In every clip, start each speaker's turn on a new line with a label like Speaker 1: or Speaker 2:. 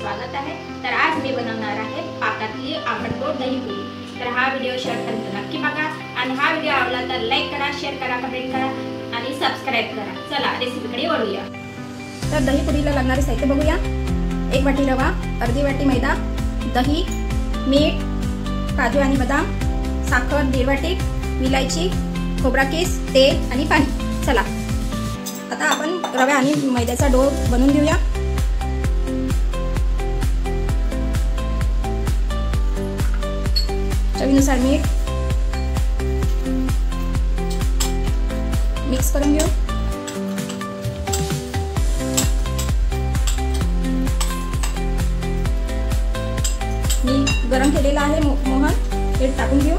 Speaker 1: स्वागत आहे। तर आज मी बनवणार आहे पाकातली आंबट गोड दही पुरी। तर हा व्हिडिओ शेवटपर्यंत नक्की बघा आणि हा व्हिडिओ आवडला तर लाईक करा, शेअर करा, कमेंट करा आणि सबस्क्राइब करा। चला रेसिपीकडे वळूया।
Speaker 2: तर दही पुरीला लागणारे साहित्य बघूया। 1 वाटी रवा, अर्धी वाटी मैदा, दही, मीठ, काजू आणि बदाम, साखर 1.5 वाटी, विलायची, खोबरा किस, तेल आणि पाणी। चला आता आपण रवा आणि मैद्याचा डो बनवून घेऊया। चवीनुसार मीठ, मिक्स करून घेऊ। मी गरम केलेला आहे मोहन, हे टाकून घेऊ।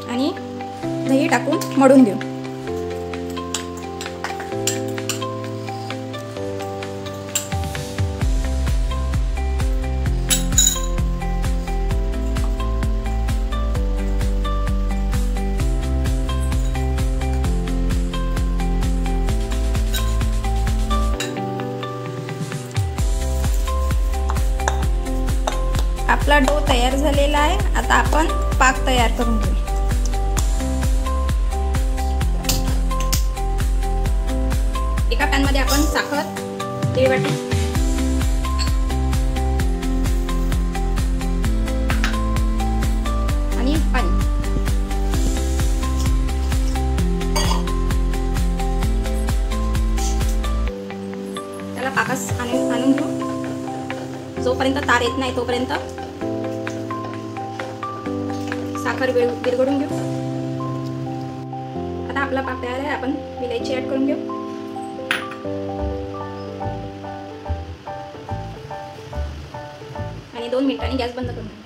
Speaker 2: आणि दही टाकून मळून घेऊ। आपला डो तयार झालेला आहे। आता आपण पाक तयार करून घेऊ। एका पॅन मध्ये आपण साखर 1.5 वाटी, आणि पाणी, त्याला पाकास आणून घेऊ। जोपर्यंत तार येत नाही तोपर्यंत साखर विरघळून घेऊ। आता आपला पाक तयार आहे। आपण विलायची ऍड करून घेऊ आणि 2 मिनिटांनी गॅस बंद करून घेऊ।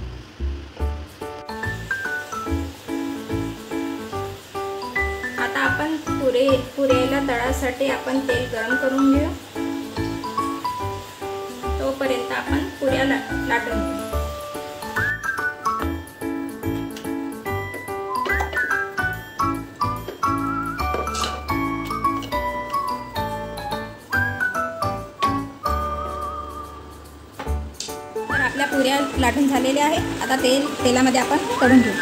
Speaker 2: आता आपण पुऱ्याला तळासाठी आपण तेल गरम करून घेऊ। तोपर्यंत आपण पुऱ्या लाटून घेऊ। तर आपल्या पुऱ्या लाटून झालेल्या आहे। आता तेलामध्ये आपण तळून घेऊ।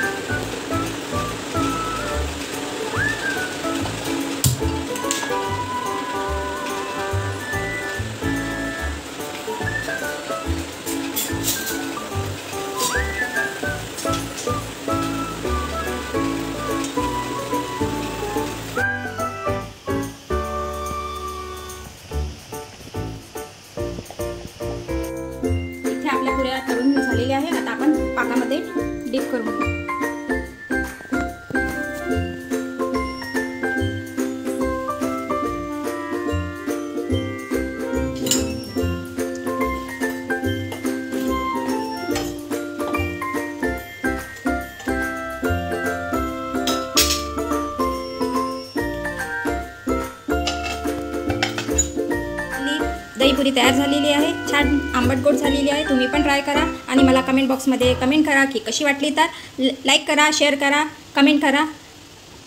Speaker 2: आपल्या पुऱ्या तळून झालेल्या आहे। आता आपण पाकामध्ये डीप करून घेऊ। दही पुरी तयार झालेली आहे। छान आंबट गोड झालेली आहे। तुम्ही पण ट्राय करा आणि मला कमेंट बॉक्समध्ये कमेंट करा की कशी वाटली। तर लाईक करा, शेअर करा, कमेंट करा।